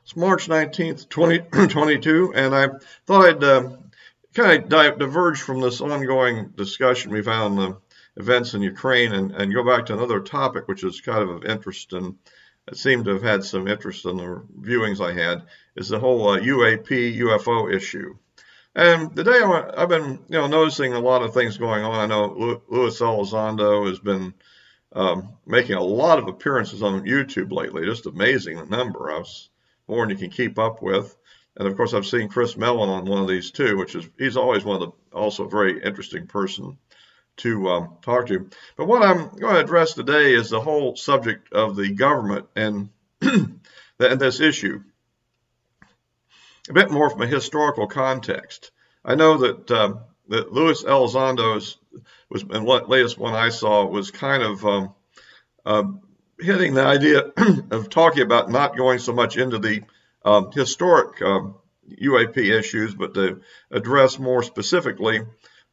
It's March 19th, 2022, and I thought I'd kind of diverge from this ongoing discussion we've had on the events in Ukraine and go back to another topic which is kind of interest and it seemed to have had some interest in the viewings I had, is the whole UAP UFO issue. And today I've been noticing a lot of things going on. I know Luis Elizondo has been making a lot of appearances on YouTube lately. Just amazing the number. I was more than you can keep up with. And of course, I've seen Chris Mellon on one of these too, which is he's always one of the also a very interesting person to talk to. But what I'm going to address today is the whole subject of the government and this issue, a bit more from a historical context. I know that that Luis Elizondo's was, and what latest one I saw was kind of hitting the idea of talking about not going so much into the historic UAP issues, but to address more specifically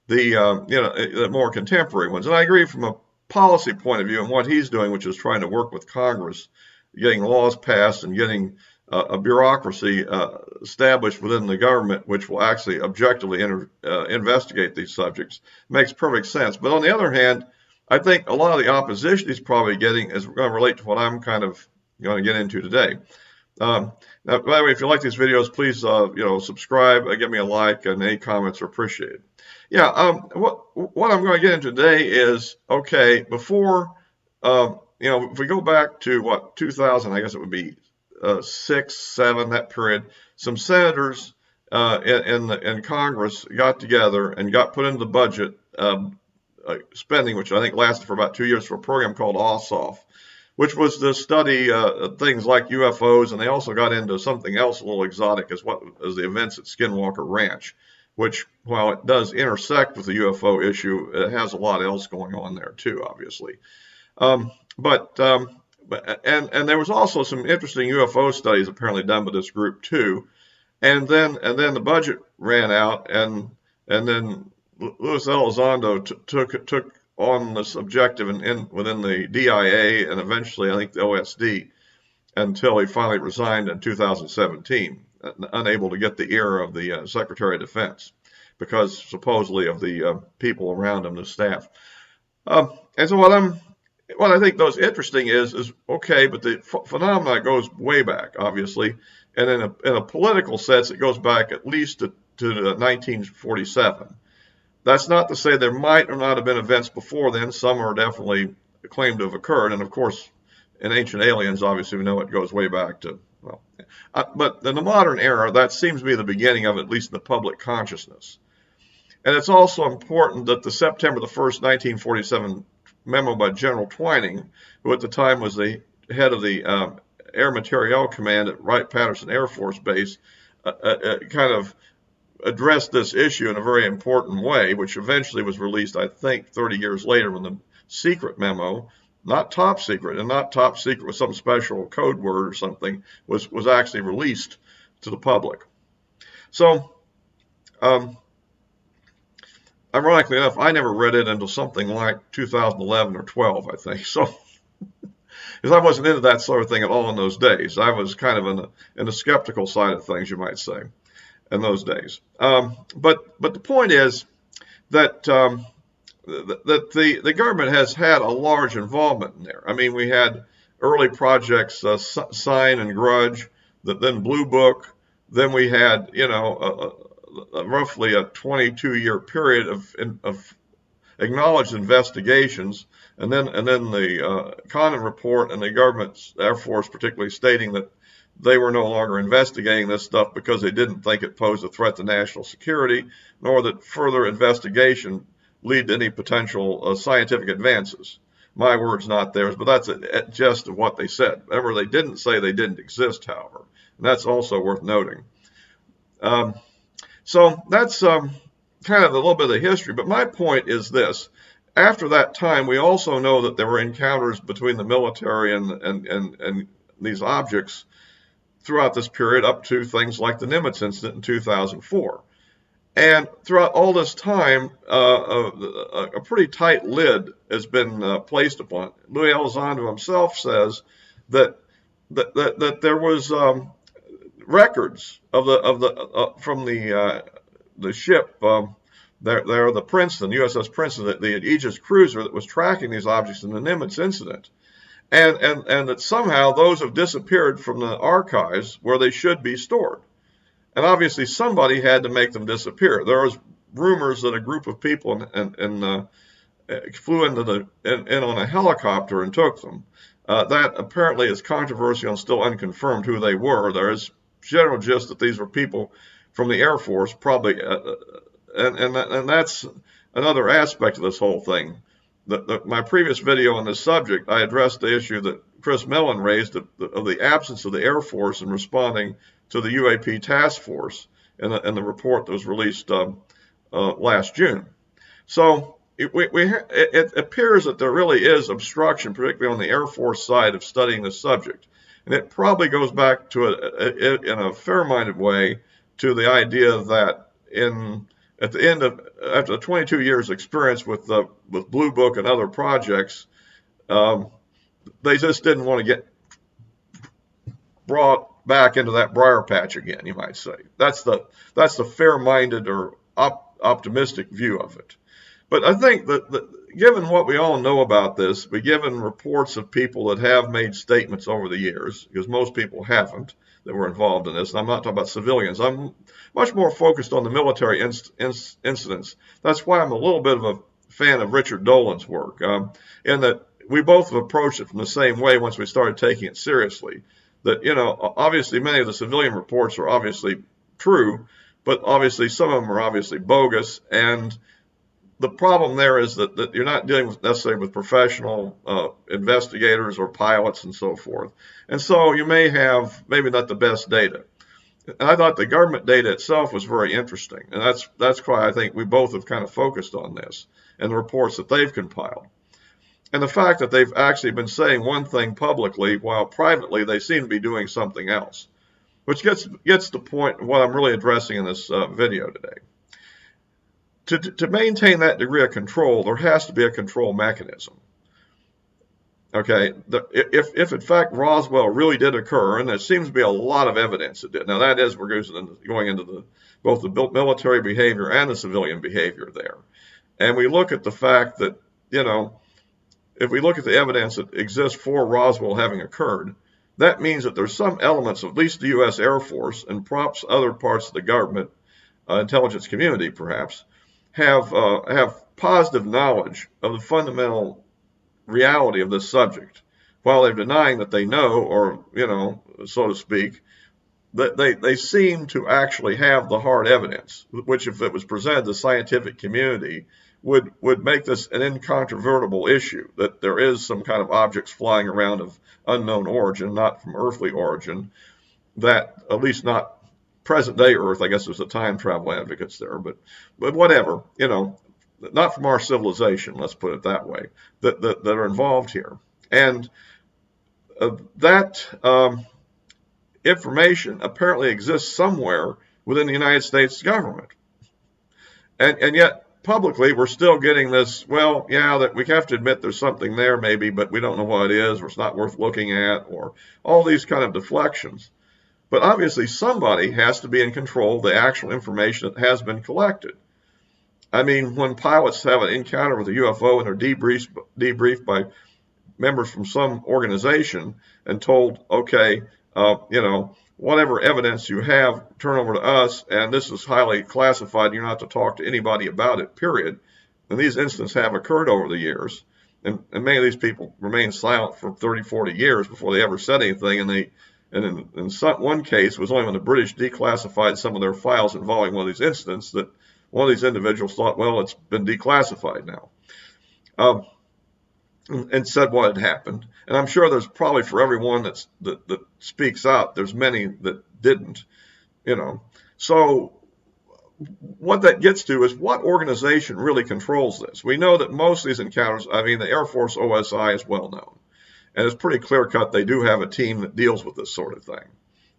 the more contemporary ones. And I agree from a policy point of view and what he's doing, which is trying to work with Congress, getting laws passed and getting a bureaucracy established within the government, which will actually objectively investigate these subjects, makes perfect sense. But on the other hand, I think a lot of the opposition he's probably getting is going to relate to what I'm kind of going to get into today. Now, by the way, if you like these videos, please subscribe, give me a like, and any comments are appreciated. Yeah, what I'm going to get into today is, okay, before if we go back to 2000, I guess it would be 6, 7, that period, some senators in Congress got together and got put into the budget spending, which I think lasted for about 2 years, for a program called OSOF, which was to study things like UFOs, and they also got into something else a little exotic as the events at Skinwalker Ranch, which, while it does intersect with the UFO issue, it has a lot else going on there too, obviously. And there was also some interesting UFO studies apparently done by this group too. And then the budget ran out, and then Luis Elizondo took on this objective within the DIA and eventually I think the OSD until he finally resigned in 2017, unable to get the ear of the Secretary of Defense because supposedly of the people around him, the staff. And so what I think those interesting is okay, but the phenomena goes way back, obviously, and in a political sense, it goes back at least to 1947. That's not to say there might or not have been events before then. Some are definitely claimed to have occurred, and of course, in Ancient Aliens, obviously, we know it goes way back to, but in the modern era, that seems to be the beginning of it, at least in the public consciousness. And it's also important that the September the 1st, 1947 memo by General Twining, who at the time was the head of the Air Materiel Command at Wright-Patterson Air Force Base, kind of addressed this issue in a very important way, which eventually was released, I think, 30 years later when the secret memo, not top secret, and not top secret with some special code word or something, was actually released to the public. So, ironically enough, I never read it until something like 2011 or 12, I think. So, because I wasn't into that sort of thing at all in those days. I was kind of in the skeptical side of things, you might say, in those days. But the point is that that the government has had a large involvement in there. I mean, we had early projects, Sign and Grudge, then Blue Book. Then we had, roughly a 22-year period of acknowledged investigations, and then the Condon report and the government's Air Force particularly stating that they were no longer investigating this stuff because they didn't think it posed a threat to national security, nor that further investigation lead to any potential scientific advances. My words, not theirs, but that's a gist of what they said. Remember, they didn't say they didn't exist, however, and that's also worth noting. So that's kind of a little bit of the history, but my point is this. After that time, we also know that there were encounters between the military and these objects throughout this period up to things like the Nimitz incident in 2004. And throughout all this time, a pretty tight lid has been placed upon it. Louis Elizondo himself says that there was records of the from the ship. There, the Princeton, USS Princeton, the Aegis cruiser that was tracking these objects in the Nimitz incident, and that somehow those have disappeared from the archives where they should be stored. And obviously somebody had to make them disappear. There was rumors that a group of people flew in on a helicopter and took them. That apparently is controversial and still unconfirmed who they were. There is general gist that these were people from the Air Force, probably, and that's another aspect of this whole thing. My previous video on this subject, I addressed the issue that Chris Mellon raised of the absence of the Air Force in responding to the UAP task force in the report that was released last June. So it appears that there really is obstruction, particularly on the Air Force side of studying the subject. And it probably goes back to in a fair-minded way to the idea that at the end of after 22 years experience with Blue Book and other projects, they just didn't want to get brought back into that briar patch again, you might say. That's the fair-minded or optimistic view of it. But I think that given what we all know about this, given reports of people that have made statements over the years, because most people haven't that were involved in this, and I'm not talking about civilians, I'm much more focused on the military incidents. That's why I'm a little bit of a fan of Richard Dolan's work, in that we both have approached it from the same way once we started taking it seriously. That, obviously many of the civilian reports are obviously true, but obviously some of them are obviously bogus, and the problem there is that you're not dealing necessarily with professional investigators or pilots and so forth. And so you may have maybe not the best data. And I thought the government data itself was very interesting. And that's why I think we both have kind of focused on this and the reports that they've compiled. And the fact that they've actually been saying one thing publicly while privately they seem to be doing something else, which gets to the point of what I'm really addressing in this video today. To maintain that degree of control, there has to be a control mechanism. Okay, if in fact Roswell really did occur, and there seems to be a lot of evidence it did. Now that is, we're going into both the military behavior and the civilian behavior there. And we look at the fact that, if we look at the evidence that exists for Roswell having occurred, that means that there's some elements of at least the U.S. Air Force and perhaps other parts of the government, intelligence community perhaps, have positive knowledge of the fundamental reality of this subject, while they're denying that they know, or so to speak, that they seem to actually have the hard evidence, which if it was presented to the scientific community would make this an incontrovertible issue, that there is some kind of objects flying around of unknown origin, not from earthly origin, that at least not present day Earth. I guess there's the time travel advocates there, but whatever, not from our civilization, let's put it that way, that are involved here. And that information apparently exists somewhere within the United States government. And yet publicly we're still getting this, well, yeah, that we have to admit there's something there maybe, but we don't know what it is, or it's not worth looking at, or all these kind of deflections. But obviously somebody has to be in control of the actual information that has been collected. I mean, when pilots have an encounter with a UFO and are debriefed by members from some organization and told, okay, whatever evidence you have, turn over to us, and this is highly classified, and you're not to talk to anybody about it, period. And these incidents have occurred over the years, and many of these people remained silent for 30, 40 years before they ever said anything, and in one case, it was only when the British declassified some of their files involving one of these incidents that one of these individuals thought, well, it's been declassified now, and said what had happened. And I'm sure there's probably, for everyone that speaks out, there's many that didn't, So what that gets to is what organization really controls this. We know that most of these encounters, the Air Force OSI is well known. And it's pretty clear cut they do have a team that deals with this sort of thing.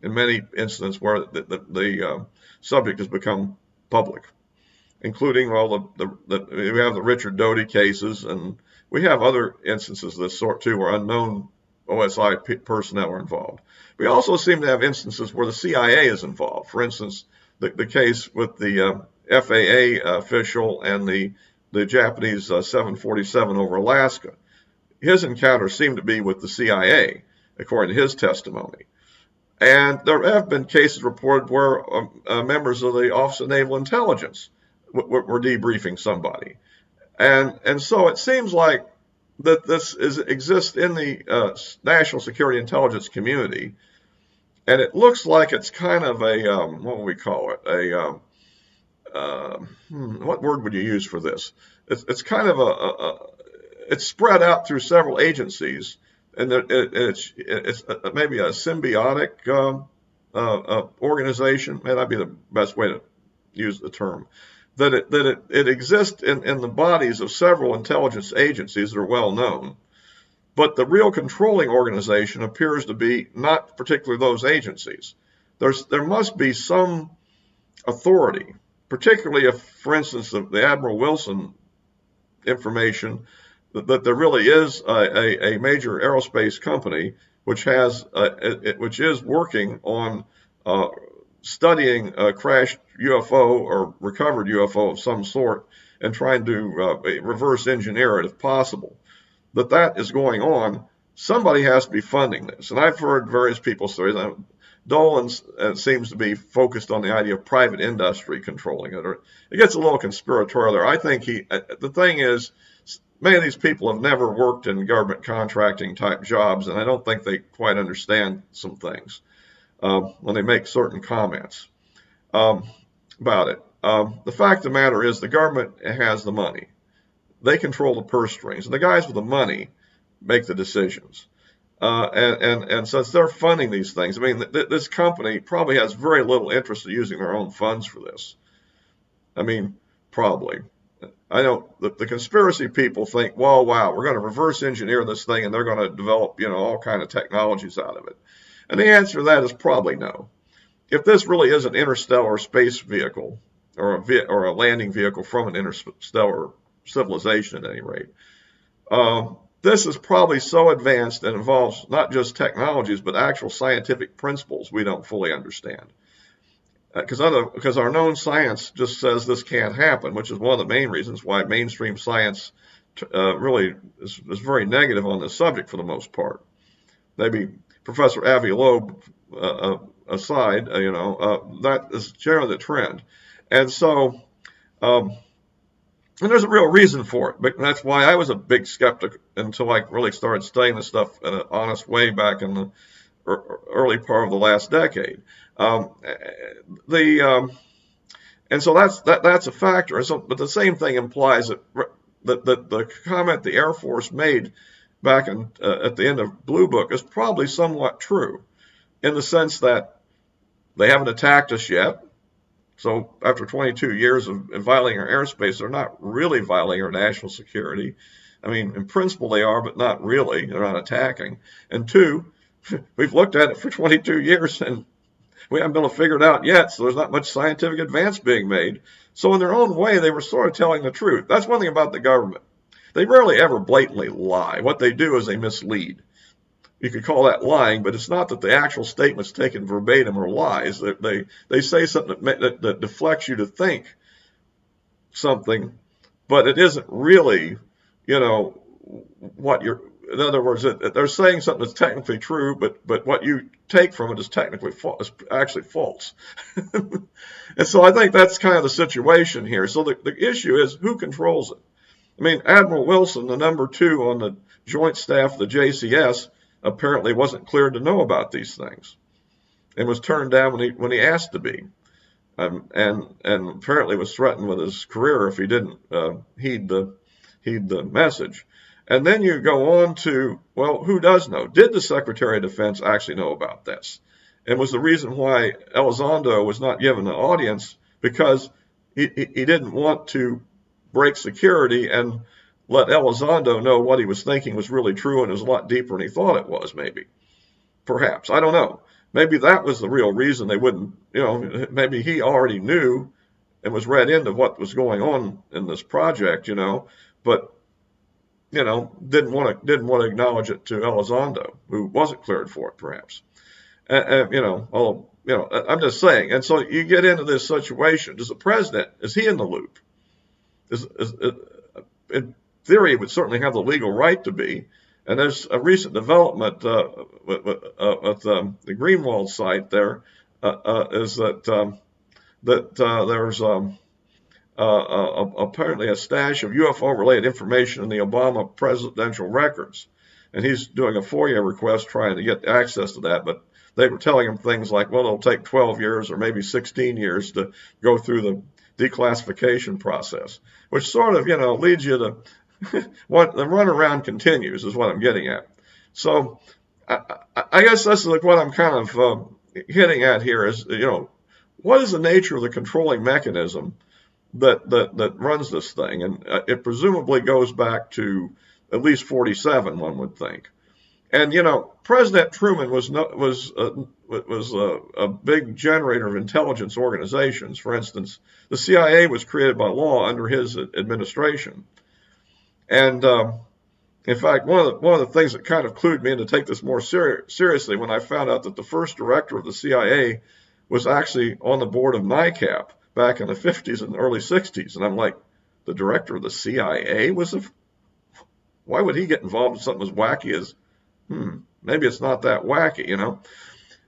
In many instances where the subject has become public, including we have the Richard Doty cases, and we have other instances of this sort too, where unknown OSI personnel are involved. We also seem to have instances where the CIA is involved. For instance, the case with the FAA official and the Japanese 747 over Alaska. His encounter seemed to be with the CIA, according to his testimony. And there have been cases reported where members of the Office of Naval Intelligence were debriefing somebody. And so it seems like that this exists in the national security intelligence community, and it looks like it's kind of a what would we call it? What word would you use for this? It's kind of it's spread out through several agencies, and it's maybe a symbiotic organization. May not be the best way to use the term. That it exists in the bodies of several intelligence agencies that are well known, but the real controlling organization appears to be not particularly those agencies. There must be some authority, particularly if, for instance, the Admiral Wilson information, that there really is a major aerospace company which is working on studying a crashed UFO or recovered UFO of some sort and trying to reverse engineer it if possible. That is going on. Somebody has to be funding this. And I've heard various people say that Dolan seems to be focused on the idea of private industry controlling it. Or it gets a little conspiratorial there. I think the thing is, many of these people have never worked in government contracting type jobs, and I don't think they quite understand some things when they make certain comments about it. The fact of the matter is the government has the money. They control the purse strings, and the guys with the money make the decisions. And since they're funding these things, I mean, this company probably has very little interest in using their own funds for this. I mean, probably. I know the conspiracy people think, well, wow, we're going to reverse engineer this thing, and they're going to develop, all kind of technologies out of it. And the answer to that is probably no. If this really is an interstellar space vehicle, or a landing vehicle from an interstellar civilization at any rate, this is probably so advanced and involves not just technologies, but actual scientific principles we don't fully understand. Because our known science just says this can't happen, which is one of the main reasons why mainstream science really is very negative on this subject for the most part. Maybe Professor Avi Loeb aside, that is generally the trend. And so, and there's a real reason for it, but that's why I was a big skeptic until I really started studying this stuff in an honest way back in the early part of the last decade. And so that's a factor. And so, but the same thing implies that the comment the Air Force made back at the end of Blue Book is probably somewhat true, in the sense that they haven't attacked us yet. So after 22 years of violating our airspace, they're not really violating our national security. I mean, in principle they are, but not really. They're not attacking. And two, we've looked at it for 22 years and we haven't been able to figure it out yet, so there's not much scientific advance being made. So in their own way, they were sort of telling the truth. That's one thing about the government. They rarely ever blatantly lie. What they do is they mislead. You could call that lying, but it's not that the actual statements taken verbatim are lies. They say something that deflects you to think something, but it isn't really, what you're. In other words, they're saying something that's technically true, but what you take from it is actually false. And so I think that's kind of the situation here. So the issue is who controls it. I mean, Admiral Wilson, the number 2 on the Joint Staff of the JCS, apparently wasn't cleared to know about these things, and was turned down when he asked to be, and apparently was threatened with his career if he didn't heed the message. And then you go on to, well, who does know? Did the Secretary of Defense actually know about this? And was the reason why Elizondo was not given an audience because he didn't want to break security and let Elizondo know what he was thinking was really true and it was a lot deeper than he thought it was, maybe. Perhaps. I don't know. Maybe that was the real reason they wouldn't, maybe he already knew and was read into what was going on in this project, but didn't want to acknowledge it to Elizondo, who wasn't cleared for it, perhaps. I'm just saying. And so you get into this situation. Does the president, is he in the loop? In theory, he would certainly have the legal right to be. And there's a recent development with the Greenwald site there, is that there's apparently a stash of UFO-related information in the Obama presidential records. And he's doing a FOIA request trying to get access to that, but they were telling him things like, well, it'll take 12 years or maybe 16 years to go through the declassification process, which sort of, leads you to what the runaround continues is what I'm getting at. So I guess that's like what I'm kind of hitting at here is, what is the nature of the controlling mechanism that runs this thing? And it presumably goes back to at least 47, one would think. And President Truman was a big generator of intelligence organizations. For instance, the CIA was created by law under his administration. And in fact, one of the things that kind of clued me in to take this more seriously when I found out that the first director of the CIA was actually on the board of NICAP back in the 50s and early 60s. And I'm like, the director of the CIA why would he get involved in something as wacky as, maybe it's not that wacky,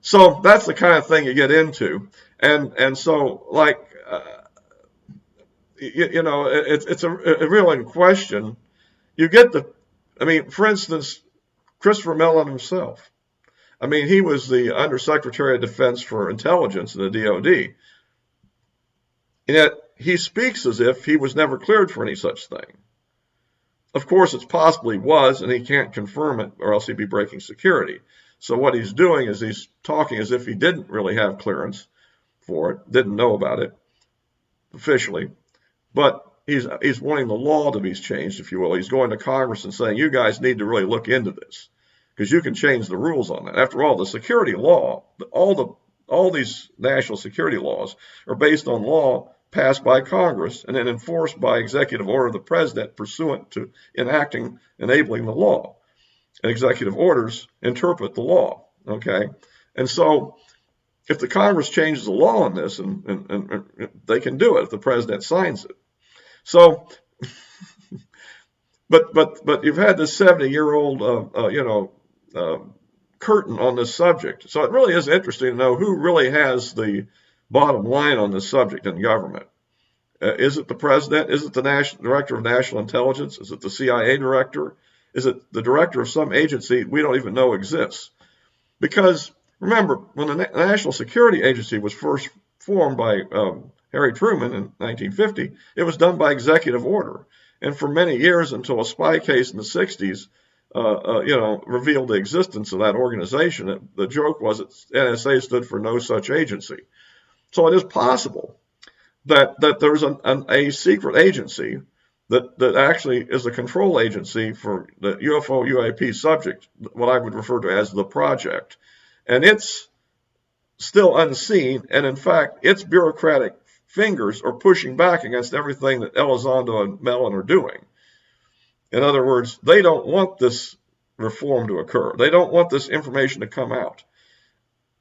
So that's the kind of thing you get into. And so, like, it's a real question. You get for instance, Christopher Mellon himself. He was the Undersecretary of Defense for Intelligence in the DOD. And yet he speaks as if he was never cleared for any such thing. Of course, it's possible he was, and he can't confirm it, or else he'd be breaking security. So what he's doing is he's talking as if he didn't really have clearance for it, didn't know about it officially, but he's wanting the law to be changed, if you will. He's going to Congress and saying, you guys need to really look into this, because you can change the rules on that. After all, the security law, all these national security laws are based on law passed by Congress and then enforced by executive order of the president pursuant to enabling the law. And executive orders interpret the law, okay? And so if the Congress changes the law on this, and they can do it if the president signs it. So, but you've had this 70-year-old, curtain on this subject. So it really is interesting to know who really has the bottom line on this subject in government. Is it the president? Is it the director of national intelligence? Is it the CIA director? Is it the director of some agency we don't even know exists? Because remember, when the National Security Agency was first formed by Harry Truman in 1950, it was done by executive order. And for many years, until a spy case in the 60s, revealed the existence of that organization, the joke was that NSA stood for no such agency. So it is possible that there's a secret agency that actually is a control agency for the UFO UAP subject, what I would refer to as the project. And it's still unseen, and in fact, its bureaucratic fingers are pushing back against everything that Elizondo and Mellon are doing. In other words, they don't want this reform to occur. They don't want this information to come out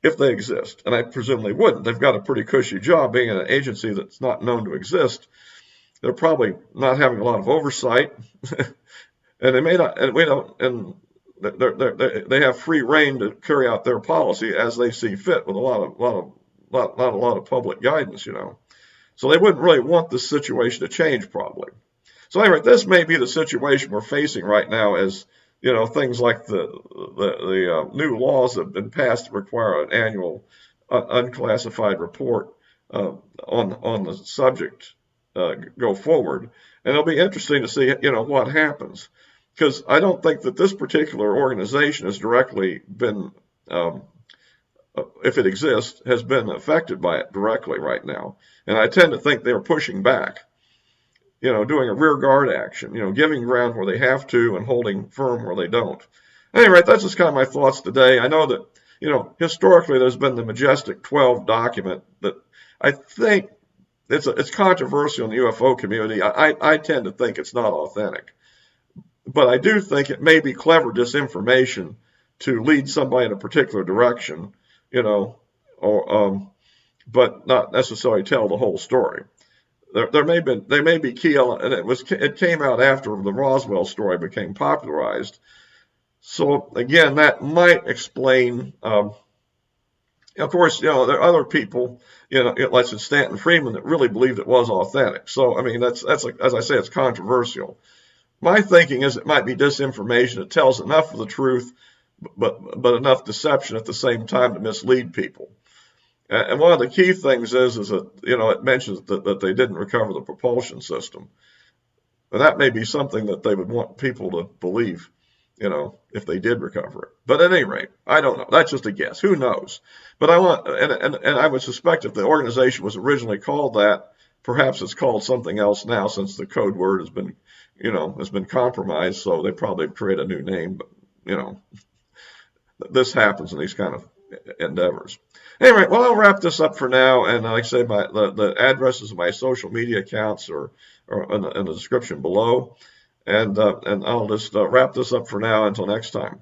if they exist. And I presume they wouldn't. They've got a pretty cushy job being an agency that's not known to exist. They're probably not having a lot of oversight, and they may not. And we don't. And they have free reign to carry out their policy as they see fit, with not a lot of public guidance, So they wouldn't really want this situation to change, probably. So anyway, this may be the situation we're facing right now, as things like the new laws that have been passed to require an annual unclassified report on the subject go forward. And it'll be interesting to see, what happens, because I don't think that this particular organization has directly been, if it exists, has been affected by it directly right now. And I tend to think they're pushing back, doing a rear guard action, giving ground where they have to and holding firm where they don't. Anyway, that's just kind of my thoughts today. I know that, historically there's been the Majestic 12 document that I think it's controversial in the UFO community. I tend to think it's not authentic. But I do think it may be clever disinformation to lead somebody in a particular direction, you know, or but not necessarily tell the whole story. There may be key elements, and it came out after the Roswell story became popularized. So again, that might explain. Of course, there are other people, like Stanton Friedman, that really believed it was authentic. So I mean, that's like, as I say, it's controversial. My thinking is it might be disinformation. It tells enough of the truth, but enough deception at the same time to mislead people. And one of the key things is that it mentions that they didn't recover the propulsion system. And that may be something that they would want people to believe, if they did recover it. But at any rate, I don't know. That's just a guess. Who knows? But and I would suspect if the organization was originally called that, perhaps it's called something else now since the code word has been compromised. So they probably create a new name. But this happens in these kind of endeavors. Anyway, well, I'll wrap this up for now. And like I say, the addresses of my social media accounts are in the description below. And I'll just wrap this up for now until next time.